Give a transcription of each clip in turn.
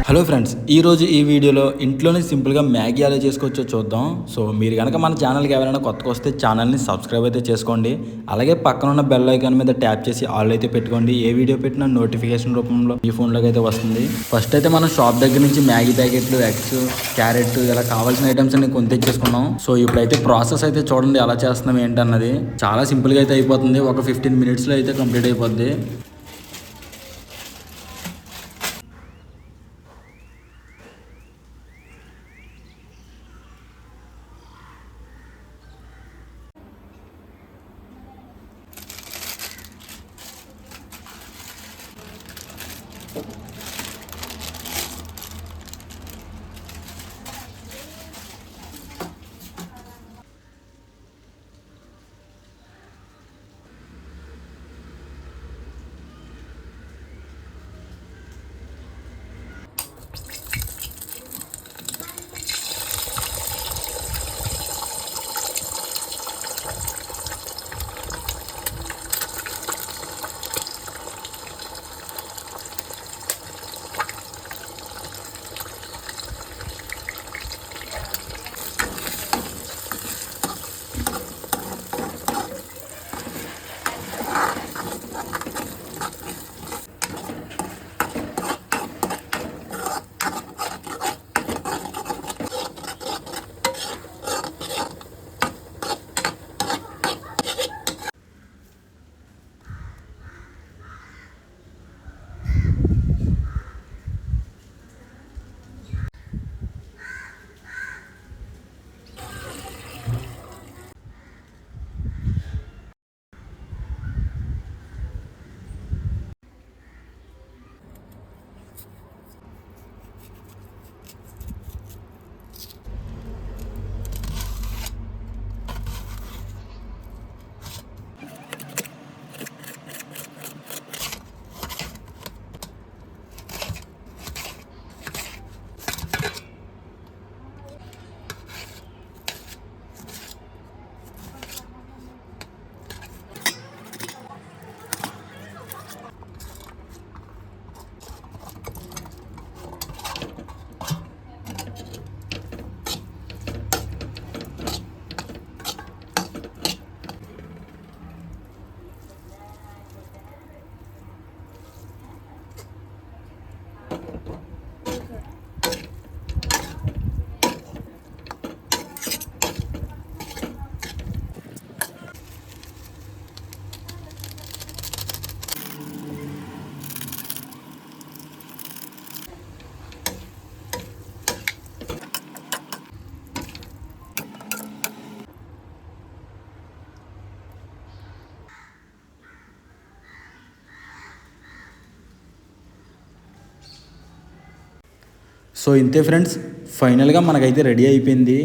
Hello friends, ఈరోజు ఈ వీడియోలో ఇంట్లోనే సింపుల్గా మ్యాగీ ఎలా చేసుకోవచ్చో చూద్దాం. సో మీరు కనుక మన ఛానల్కి ఎవరైనా కొత్తగా వస్తే ఛానల్ని సబ్స్క్రైబ్ అయితే చేసుకోండి. అలాగే పక్కన ఉన్న బెల్ ఐకాన్ మీద ట్యాప్ చేసి ఆల్ అయితే పెట్టుకోండి. ఏ వీడియో పెట్టినా నోటిఫికేషన్ రూపంలో మీ ఫోన్లోకి అయితే వస్తుంది. ఫస్ట్ అయితే మనం షాప్ దగ్గర నుంచి మ్యాగీ ప్యాకెట్లు, ఎగ్స్, క్యారెట్ ఇలా కావాల్సిన ఐటమ్స్ అన్ని కొని తెచ్చేసుకున్నాం. సో ఇప్పుడైతే ప్రాసెస్ అయితే చూడండి ఎలా చేస్తున్నాం ఏంటన్నది. చాలా సింపుల్గా అయితే అయిపోతుంది. ఒక 15 మినిట్స్లో అయితే కంప్లీట్ అయిపోద్ది. సో ఇంతే ఫ్రెండ్స్, ఫైనల్గా మనకైతే రెడీ అయిపోయింది.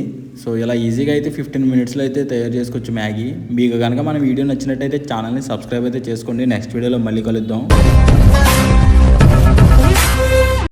సో ఇలా ఈజీగా అయితే 15 మినిట్స్లో అయితే తయారు చేసుకోవచ్చు మ్యాగీ. మీకు కనుక మన వీడియో నచ్చినట్టయితే ఛానల్ని సబ్స్క్రైబ్ అయితే చేసుకోండి. నెక్స్ట్ వీడియోలో మళ్ళీ కలుద్దాం.